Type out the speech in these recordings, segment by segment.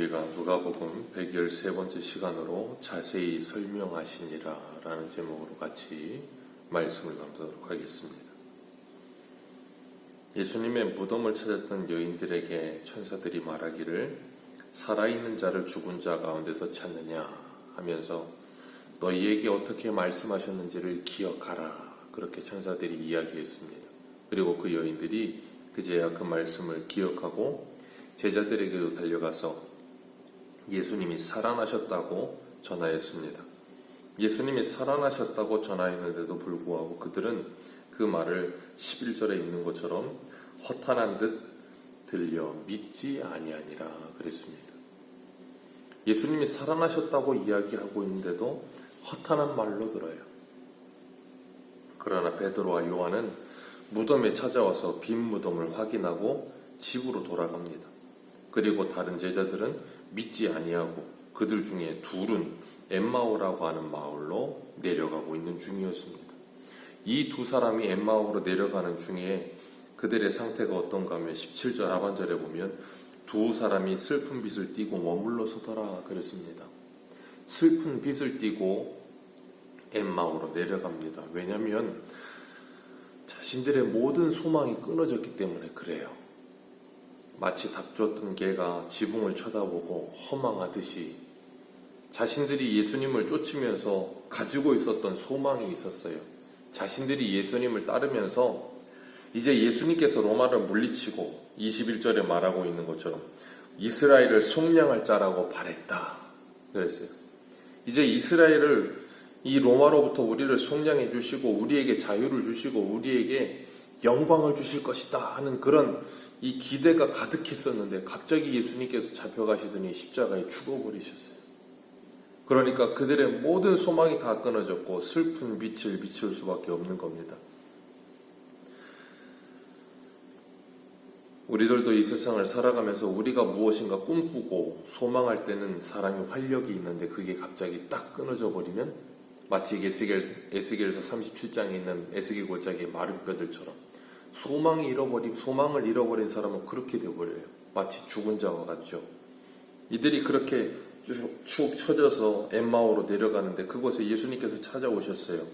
우리가 누가복음 113번째 시간으로 자세히 설명하시니라 라는 제목으로 같이 말씀을 나누도록 하겠습니다. 예수님의 무덤을 찾았던 여인들에게 천사들이 말하기를 살아있는 자를 죽은 자 가운데서 찾느냐 하면서 너희에게 어떻게 말씀하셨는지를 기억하라, 그렇게 천사들이 이야기했습니다. 그리고 그 여인들이 그제야 그 말씀을 기억하고 제자들에게도 달려가서 예수님이 살아나셨다고 전하였습니다. 예수님이 살아나셨다고 전하였는데도 불구하고 그들은 그 말을 11절에 있는 것처럼 허탄한 듯 들려 믿지 아니하니라 그랬습니다. 예수님이 살아나셨다고 이야기하고 있는데도 허탄한 말로 들어요. 그러나 베드로와 요한은 무덤에 찾아와서 빈 무덤을 확인하고 집으로 돌아갑니다. 그리고 다른 제자들은 믿지 아니하고 그들 중에 둘은 엠마오라고 하는 마을로 내려가고 있는 중이었습니다. 이 두 사람이 엠마오로 내려가는 중에 그들의 상태가 어떤가 하면 17절 하반절에 보면 두 사람이 슬픈 빛을 띠고 머물러 서더라 그랬습니다. 슬픈 빛을 띠고 엠마오로 내려갑니다. 왜냐하면 자신들의 모든 소망이 끊어졌기 때문에 그래요. 마치 답줬던 개가 지붕을 쳐다보고 허망하듯이 자신들이 예수님을 쫓으면서 가지고 있었던 소망이 있었어요. 자신들이 예수님을 따르면서 이제 예수님께서 로마를 물리치고 21절에 말하고 있는 것처럼 이스라엘을 속량할 자라고 바랬다 그랬어요. 이제 이스라엘을 이 로마로부터 우리를 속량해 주시고 우리에게 자유를 주시고 우리에게 영광을 주실 것이다 하는 그런 이 기대가 가득했었는데 갑자기 예수님께서 잡혀가시더니 십자가에 죽어버리셨어요. 그러니까 그들의 모든 소망이 다 끊어졌고 슬픈 빛을 비출 수밖에 없는 겁니다. 우리들도 이 세상을 살아가면서 우리가 무엇인가 꿈꾸고 소망할 때는 사람이 활력이 있는데 그게 갑자기 딱 끊어져 버리면 마치 에스겔서 37장에 있는 에스겔 골짜기의 마른 뼈들처럼 소망을 잃어버린 사람은 그렇게 되어버려요. 마치 죽은 자와 같죠. 이들이 그렇게 축 처져서 엠마오로 내려가는데 그곳에 예수님께서 찾아오셨어요.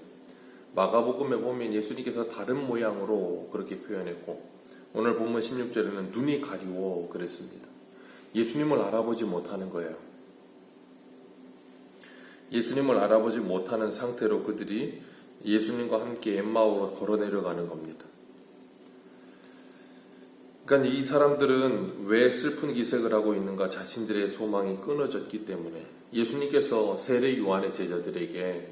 마가복음에 보면 예수님께서 다른 모양으로 그렇게 표현했고 오늘 본문 16절에는 눈이 가리워 그랬습니다. 예수님을 알아보지 못하는 거예요. 예수님을 알아보지 못하는 상태로 그들이 예수님과 함께 엠마오로 걸어 내려가는 겁니다. 그러니까 이 사람들은 왜 슬픈 기색을 하고 있는가? 자신들의 소망이 끊어졌기 때문에 예수님께서 세례 요한의 제자들에게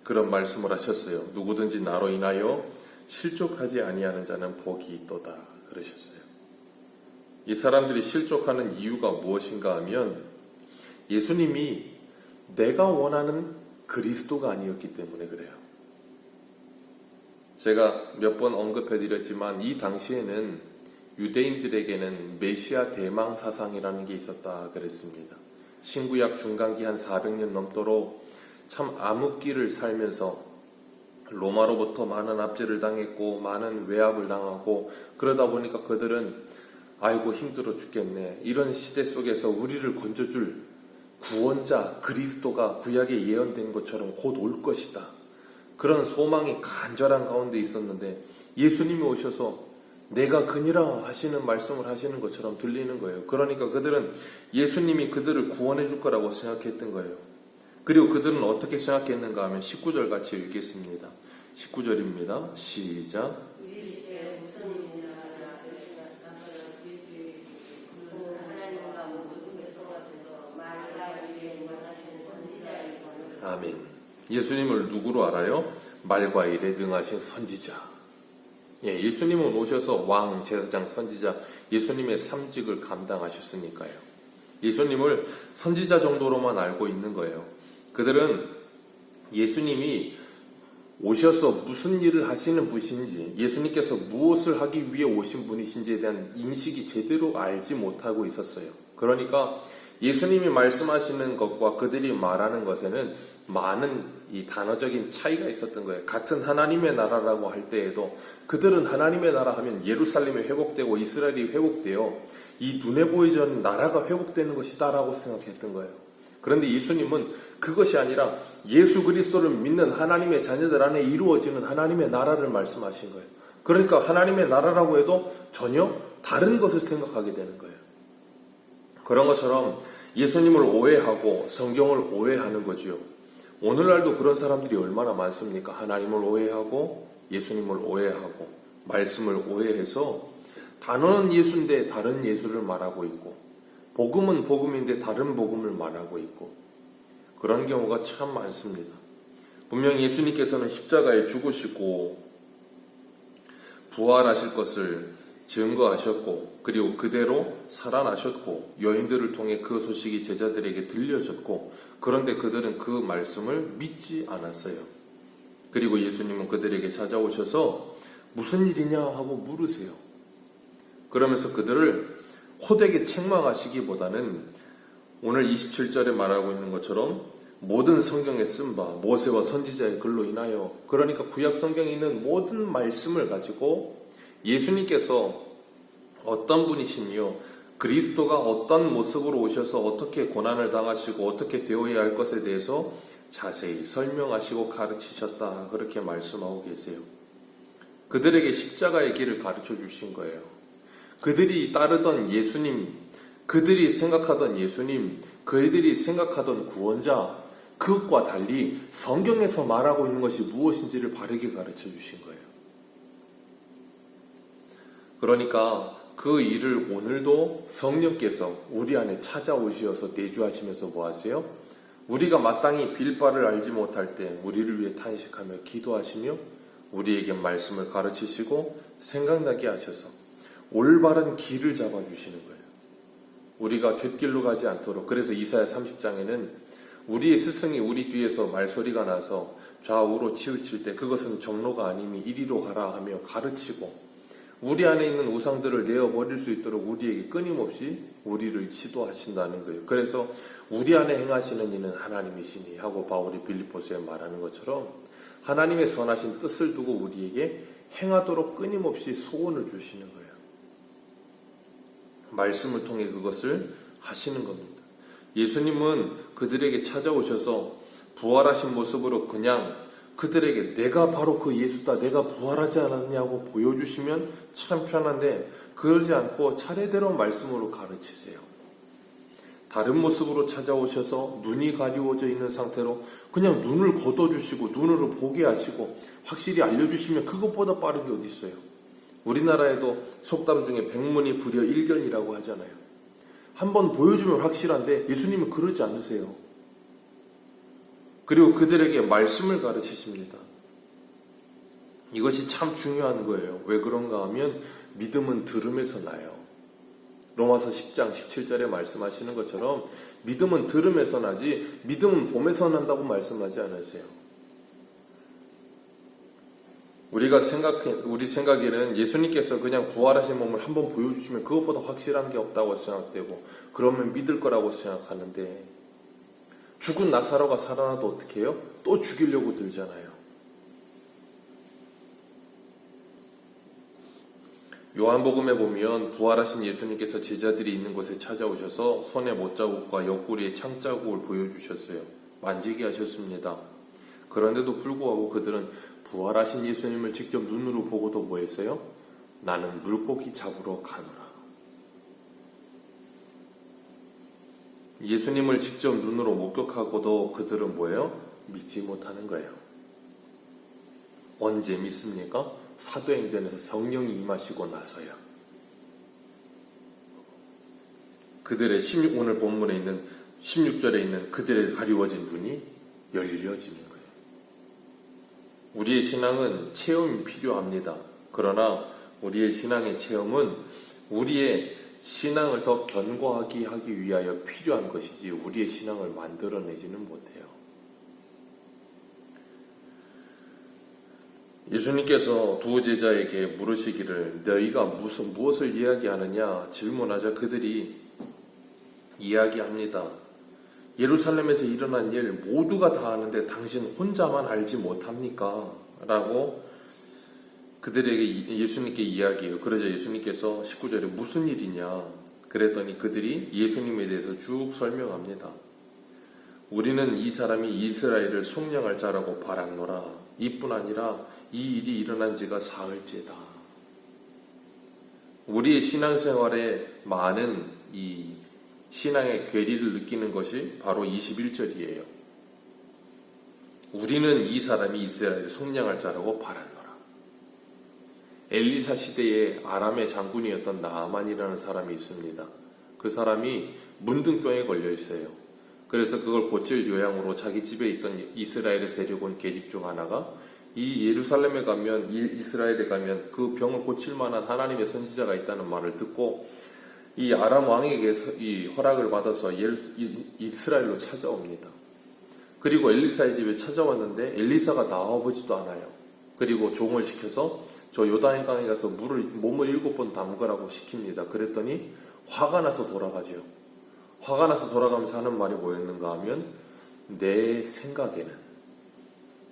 그런 말씀을 하셨어요. 누구든지 나로 인하여 실족하지 아니하는 자는 복이 있도다 그러셨어요. 이 사람들이 실족하는 이유가 무엇인가 하면 예수님이 내가 원하는 그리스도가 아니었기 때문에 그래요. 제가 몇 번 언급해드렸지만 이 당시에는 유대인들에게는 메시아 대망 사상이라는 게 있었다 그랬습니다. 신구약 중간기 한 400년 넘도록 참 암흑기를 살면서 로마로부터 많은 압제를 당했고 많은 외압을 당하고 그러다 보니까 그들은 아이고 힘들어 죽겠네, 이런 시대 속에서 우리를 건져줄 구원자 그리스도가 구약에 예언된 것처럼 곧 올 것이다, 그런 소망이 간절한 가운데 있었는데 예수님이 오셔서 내가 그니라 하시는 말씀을 하시는 것처럼 들리는 거예요. 그러니까 그들은 예수님이 그들을 구원해 줄 거라고 생각했던 거예요. 그리고 그들은 어떻게 생각했는가 하면 19절 같이 읽겠습니다. 19절입니다. 시작. 아멘. 예수님을 누구로 알아요? 말과 일에 능하신 선지자. 예수님은 오셔서 왕, 제사장, 선지자, 예수님의 삼직을 감당하셨으니까요. 예수님을 선지자 정도로만 알고 있는 거예요. 그들은 예수님이 오셔서 무슨 일을 하시는 분이신지, 예수님께서 무엇을 하기 위해 오신 분이신지에 대한 인식이 제대로 알지 못하고 있었어요. 그러니까 예수님이 말씀하시는 것과 그들이 말하는 것에는 많은 이 단어적인 차이가 있었던 거예요. 같은 하나님의 나라라고 할 때에도 그들은 하나님의 나라 하면 예루살렘이 회복되고 이스라엘이 회복되어 이 눈에 보이지 않는 나라가 회복되는 것이다라고 생각했던 거예요. 그런데 예수님은 그것이 아니라 예수 그리스도를 믿는 하나님의 자녀들 안에 이루어지는 하나님의 나라를 말씀하신 거예요. 그러니까 하나님의 나라라고 해도 전혀 다른 것을 생각하게 되는 거예요. 그런 것처럼 예수님을 오해하고 성경을 오해하는 거지요. 오늘날도 그런 사람들이 얼마나 많습니까? 하나님을 오해하고 예수님을 오해하고 말씀을 오해해서 단어는 예수인데 다른 예수를 말하고 있고 복음은 복음인데 다른 복음을 말하고 있고 그런 경우가 참 많습니다. 분명히 예수님께서는 십자가에 죽으시고 부활하실 것을 증거하셨고 그리고 그대로 살아나셨고 여인들을 통해 그 소식이 제자들에게 들려졌고 그런데 그들은 그 말씀을 믿지 않았어요. 그리고 예수님은 그들에게 찾아오셔서 무슨 일이냐 하고 물으세요. 그러면서 그들을 호되게 책망하시기보다는 오늘 27절에 말하고 있는 것처럼 모든 성경에 쓴 바 모세와 선지자의 글로 인하여 그러니까 구약 성경에 있는 모든 말씀을 가지고 예수님께서 어떤 분이시며 그리스도가 어떤 모습으로 오셔서 어떻게 고난을 당하시고 어떻게 되어야 할 것에 대해서 자세히 설명하시고 가르치셨다 그렇게 말씀하고 계세요. 그들에게 십자가의 길을 가르쳐 주신 거예요. 그들이 따르던 예수님, 그들이 생각하던 예수님, 그들이 생각하던 구원자 그것과 달리 성경에서 말하고 있는 것이 무엇인지를 바르게 가르쳐 주신 거예요. 그러니까 그 일을 오늘도 성령께서 우리 안에 찾아오셔서 내주하시면서 뭐 하세요? 우리가 마땅히 빌 바를 알지 못할 때 우리를 위해 탄식하며 기도하시며 우리에게 말씀을 가르치시고 생각나게 하셔서 올바른 길을 잡아주시는 거예요. 우리가 곁길로 가지 않도록. 그래서 이사야 30장에는 우리의 스승이 우리 뒤에서 말소리가 나서 좌우로 치우칠 때 그것은 정로가 아니니 이리로 가라 하며 가르치고 우리 안에 있는 우상들을 내어버릴 수 있도록 우리에게 끊임없이 우리를 지도하신다는 거예요. 그래서 우리 안에 행하시는 이는 하나님이시니 하고 바울이 빌립보서에 말하는 것처럼 하나님의 선하신 뜻을 두고 우리에게 행하도록 끊임없이 소원을 주시는 거예요. 말씀을 통해 그것을 하시는 겁니다. 예수님은 그들에게 찾아오셔서 부활하신 모습으로 그냥 그들에게 내가 바로 그 예수다, 내가 부활하지 않았냐고 보여주시면 참 편한데 그러지 않고 차례대로 말씀으로 가르치세요. 다른 모습으로 찾아오셔서 눈이 가리워져 있는 상태로 그냥 눈을 걷어주시고 눈으로 보게 하시고 확실히 알려주시면 그것보다 빠른 게 어디 있어요. 우리나라에도 속담 중에 백문이 불여 일견이라고 하잖아요. 한번 보여주면 확실한데 예수님은 그러지 않으세요. 그리고 그들에게 말씀을 가르치십니다. 이것이 참 중요한 거예요. 왜 그런가 하면 믿음은 들음에서 나요. 로마서 10장 17절에 말씀하시는 것처럼 믿음은 들음에서 나지 믿음은 봄에서 난다고 말씀하지 않으세요. 우리 생각에는 예수님께서 그냥 부활하신 몸을 한번 보여주시면 그것보다 확실한 게 없다고 생각되고 그러면 믿을 거라고 생각하는데 죽은 나사로가 살아나도 어떻게 해요? 또 죽이려고 들잖아요. 요한복음에 보면 부활하신 예수님께서 제자들이 있는 곳에 찾아오셔서 손에 못자국과 옆구리에 창자국을 보여주셨어요. 만지게 하셨습니다. 그런데도 불구하고 그들은 부활하신 예수님을 직접 눈으로 보고도 뭐 했어요? 나는 물고기 잡으러 가노라. 예수님을 직접 눈으로 목격하고도 그들은 뭐예요? 믿지 못하는 거예요. 언제 믿습니까? 사도행전에서 성령이 임하시고 나서야. 그들의 오늘 본문에 있는 16절에 있는 그들의 가리워진 눈이 열려지는 거예요. 우리의 신앙은 체험이 필요합니다. 그러나 우리의 신앙의 체험은 우리의 신앙을 더 견고하게 하기 위하여 필요한 것이지 우리의 신앙을 만들어내지는 못해요. 예수님께서 두 제자에게 물으시기를 너희가 무엇을 이야기하느냐 질문하자 그들이 이야기합니다. 예루살렘에서 일어난 일 모두가 다 아는데 당신 혼자만 알지 못합니까? 라고 그들에게 예수님께 이야기해요. 그러자 예수님께서 19절에 무슨 일이냐? 그랬더니 그들이 예수님에 대해서 쭉 설명합니다. 우리는 이 사람이 이스라엘을 속량할 자라고 바랐노라. 이뿐 아니라 이 일이 일어난 지가 사흘째다. 우리의 신앙생활에 많은 이 신앙의 괴리를 느끼는 것이 바로 21절이에요. 우리는 이 사람이 이스라엘을 속량할 자라고 바랐노라. 엘리사 시대에 아람의 장군이었던 나아만이라는 사람이 있습니다. 그 사람이 문둥병에 걸려 있어요. 그래서 그걸 고칠 요양으로 자기 집에 있던 이스라엘의 세력원 계집 중 하나가 이 예루살렘에 가면, 이스라엘에 가면 그 병을 고칠 만한 하나님의 선지자가 있다는 말을 듣고 이 아람 왕에게 이 허락을 받아서 이스라엘로 찾아옵니다. 그리고 엘리사의 집에 찾아왔는데 엘리사가 나와보지도 않아요. 그리고 종을 시켜서 저 요단강에 가서 몸을 7번 담그라고 시킵니다. 그랬더니 화가 나서 돌아가죠. 화가 나서 돌아가면서 하는 말이 뭐였는가 하면 내 생각에는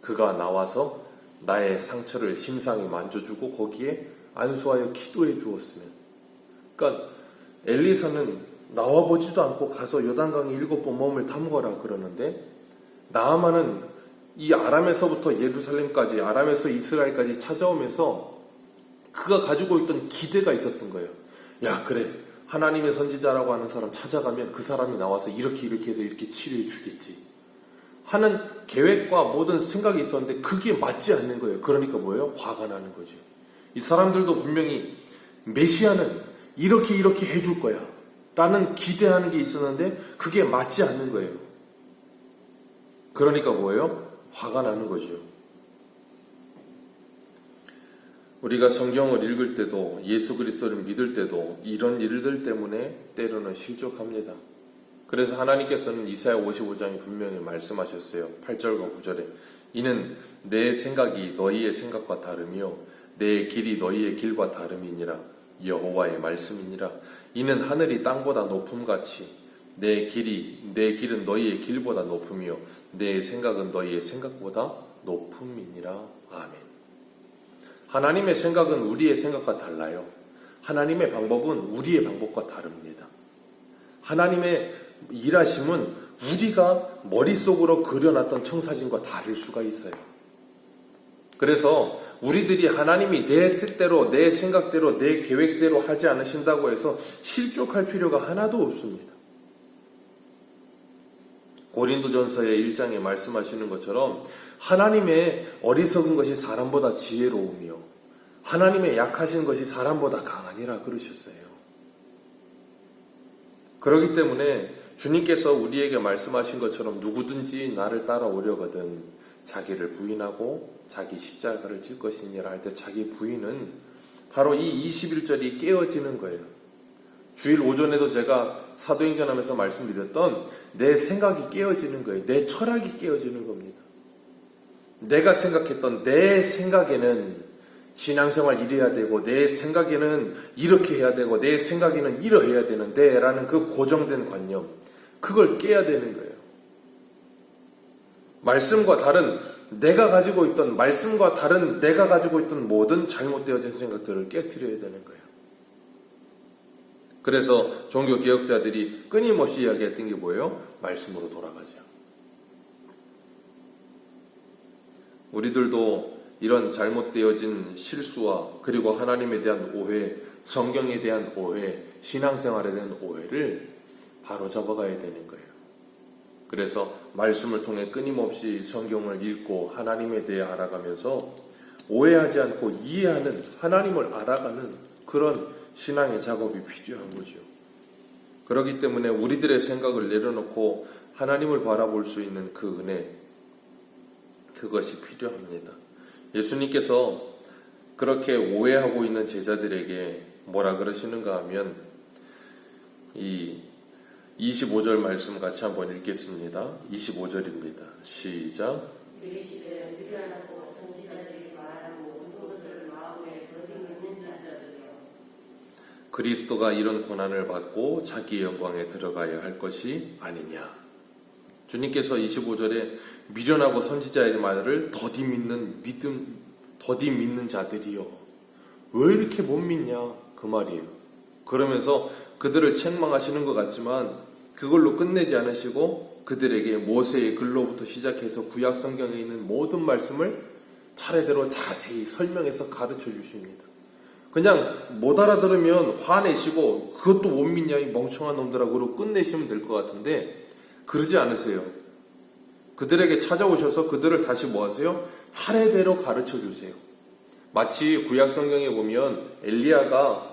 그가 나와서 나의 상처를 심상히 만져주고 거기에 안수하여 기도해 주었으면. 그러니까 엘리사는 나와보지도 않고 가서 요단강에 7번 몸을 담궈라 그러는데 나아만은 이 아람에서부터 예루살렘까지, 아람에서 이스라엘까지 찾아오면서 그가 가지고 있던 기대가 있었던 거예요. 야, 그래. 하나님의 선지자라고 하는 사람 찾아가면 그 사람이 나와서 이렇게 해서 이렇게 치료해 주겠지 하는 계획과 모든 생각이 있었는데 그게 맞지 않는 거예요. 그러니까 뭐예요? 화가 나는 거죠. 이 사람들도 분명히 메시아는 이렇게 해줄 거야 라는 기대하는 게 있었는데 그게 맞지 않는 거예요. 그러니까 뭐예요? 화가 나는 거죠. 우리가 성경을 읽을 때도 예수 그리스도를 믿을 때도 이런 일들 때문에 때로는 실족합니다. 그래서 하나님께서는 이사야 55장에 분명히 말씀하셨어요. 8절과 9절에 이는 내 생각이 너희의 생각과 다르며 내 길이 너희의 길과 다름이니라. 여호와의 말씀이니라. 이는 하늘이 땅보다 높음같이 내 길은 너희의 길보다 높으며 내 생각은 너희의 생각보다 높음이니라. 아멘. 하나님의 생각은 우리의 생각과 달라요. 하나님의 방법은 우리의 방법과 다릅니다. 하나님의 일하심은 우리가 머릿속으로 그려놨던 청사진과 다를 수가 있어요. 그래서 우리들이 하나님이 내 뜻대로, 내 생각대로, 내 계획대로 하지 않으신다고 해서 실족할 필요가 하나도 없습니다. 고린도전서의 1장에 말씀하시는 것처럼 하나님의 어리석은 것이 사람보다 지혜로우며 하나님의 약하신 것이 사람보다 강하니라 그러셨어요. 그렇기 때문에 주님께서 우리에게 말씀하신 것처럼 누구든지 나를 따라오려거든 자기를 부인하고 자기 십자가를 질 것이니라 할 때 자기 부인은 바로 이 21절이 깨어지는 거예요. 주일 오전에도 제가 사도행전하면서 말씀드렸던 내 생각이 깨어지는 거예요. 내 철학이 깨어지는 겁니다. 내가 생각했던 내 생각에는 신앙생활 이래야 되고 내 생각에는 이렇게 해야 되고 내 생각에는 이러해야 되는데 라는 그 고정된 관념 그걸 깨야 되는 거예요. 말씀과 다른 내가 가지고 있던 모든 잘못되어진 생각들을 깨트려야 되는 거예요. 그래서 종교개혁자들이 끊임없이 이야기했던 게 뭐예요? 말씀으로 돌아가죠. 우리들도 이런 잘못되어진 실수와 그리고 하나님에 대한 오해, 성경에 대한 오해, 신앙생활에 대한 오해를 바로잡아가야 되는 거예요. 그래서 말씀을 통해 끊임없이 성경을 읽고 하나님에 대해 알아가면서 오해하지 않고 이해하는 하나님을 알아가는 그런 신앙의 작업이 필요한 거죠. 그렇기 때문에 우리들의 생각을 내려놓고 하나님을 바라볼 수 있는 그 은혜, 그것이 필요합니다. 예수님께서 그렇게 오해하고 있는 제자들에게 뭐라 그러시는가 하면 이 25절 말씀 같이 한번 읽겠습니다. 25절입니다. 시작. 그리스도가 이런 고난을 받고 자기의 영광에 들어가야 할 것이 아니냐. 주님께서 25절에 미련하고 선지자의 말을 더디 믿는 자들이요. 왜 이렇게 못 믿냐? 그 말이에요. 그러면서 그들을 책망하시는 것 같지만 그걸로 끝내지 않으시고 그들에게 모세의 글로부터 시작해서 구약 성경에 있는 모든 말씀을 차례대로 자세히 설명해서 가르쳐 주십니다. 그냥 못 알아들으면 화내시고 그것도 못 믿냐 이 멍청한 놈들하고 끝내시면 될 것 같은데 그러지 않으세요. 그들에게 찾아오셔서 그들을 다시 뭐 하세요? 차례대로 가르쳐 주세요. 마치 구약 성경에 보면 엘리야가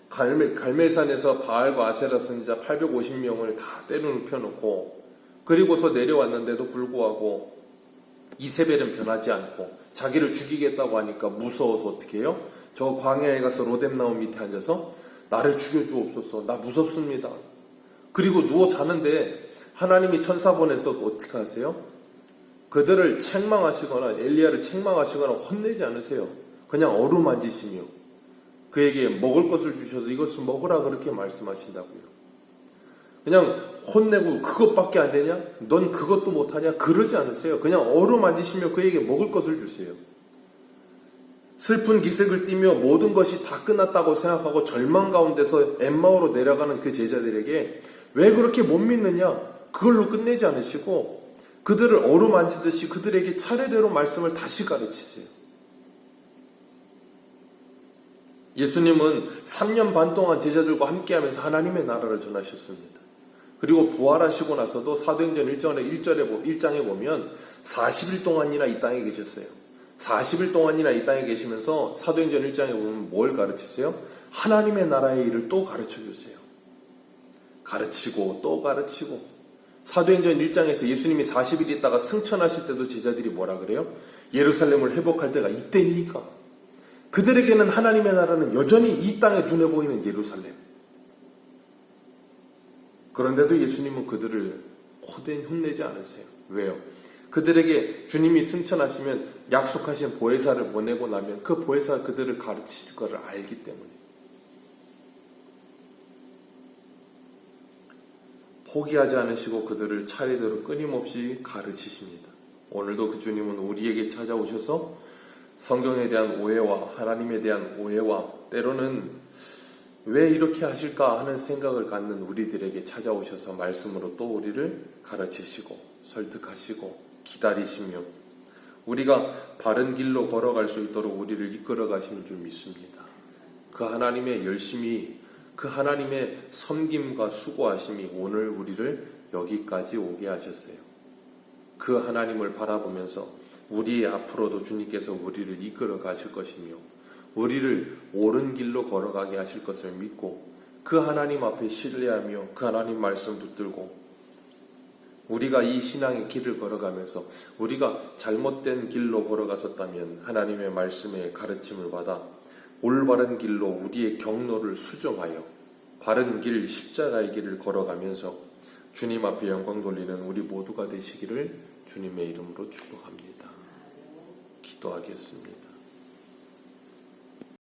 갈멜산에서 바알과 아세라 선지자 850명을 다 때려눕혀놓고 그리고서 내려왔는데도 불구하고 이세벨은 변하지 않고 자기를 죽이겠다고 하니까 무서워서 어떻게 해요? 저 광야에 가서 로뎀나무 밑에 앉아서 나를 죽여주옵소서, 나 무섭습니다. 그리고 누워 자는데 하나님이 천사 보내서 어떻게 하세요? 그들을 책망하시거나 엘리야를 책망하시거나 혼내지 않으세요. 그냥 어루만지시며 그에게 먹을 것을 주셔서 이것을 먹으라 그렇게 말씀하신다고요. 그냥 혼내고 그것밖에 안 되냐? 넌 그것도 못하냐? 그러지 않으세요. 그냥 어루만지시며 그에게 먹을 것을 주세요. 슬픈 기색을 띠며 모든 것이 다 끝났다고 생각하고 절망 가운데서 엠마오로 내려가는 그 제자들에게 왜 그렇게 못 믿느냐? 그걸로 끝내지 않으시고 그들을 어루만지듯이 그들에게 차례대로 말씀을 다시 가르치세요. 예수님은 3년 반 동안 제자들과 함께하면서 하나님의 나라를 전하셨습니다. 그리고 부활하시고 나서도 사도행전 1장에 보면 40일 동안이나 이 땅에 계셨어요. 40일 동안이나 이 땅에 계시면서 사도행전 1장에 보면 뭘 가르치세요? 하나님의 나라의 일을 또 가르쳐주세요. 가르치고 또 가르치고. 사도행전 1장에서 예수님이 40일 있다가 승천하실 때도 제자들이 뭐라 그래요? 예루살렘을 회복할 때가 이때입니까? 그들에게는 하나님의 나라는 여전히 이 땅에 눈에 보이는 예루살렘. 그런데도 예수님은 그들을 호된 혼내지 않으세요. 왜요? 그들에게 주님이 승천하시면 약속하신 보혜사를 보내고 나면 그 보혜사가 그들을 가르치실 것을 알기 때문에. 포기하지 않으시고 그들을 차례대로 끊임없이 가르치십니다. 오늘도 그 주님은 우리에게 찾아오셔서 성경에 대한 오해와 하나님에 대한 오해와 때로는 왜 이렇게 하실까 하는 생각을 갖는 우리들에게 찾아오셔서 말씀으로 또 우리를 가르치시고 설득하시고 기다리시며 우리가 바른 길로 걸어갈 수 있도록 우리를 이끌어 가시는 줄 믿습니다. 그 하나님의 열심히 그 하나님의 섬김과 수고하심이 오늘 우리를 여기까지 오게 하셨어요. 그 하나님을 바라보면서 우리의 앞으로도 주님께서 우리를 이끌어 가실 것이며 우리를 옳은 길로 걸어가게 하실 것을 믿고 그 하나님 앞에 신뢰하며 그 하나님 말씀 붙들고 우리가 이 신앙의 길을 걸어가면서 우리가 잘못된 길로 걸어갔었다면 하나님의 말씀에 가르침을 받아 올바른 길로 우리의 경로를 수정하여 바른 길 십자가의 길을 걸어가면서 주님 앞에 영광 돌리는 우리 모두가 되시기를 주님의 이름으로 축복합니다. 기도하겠습니다.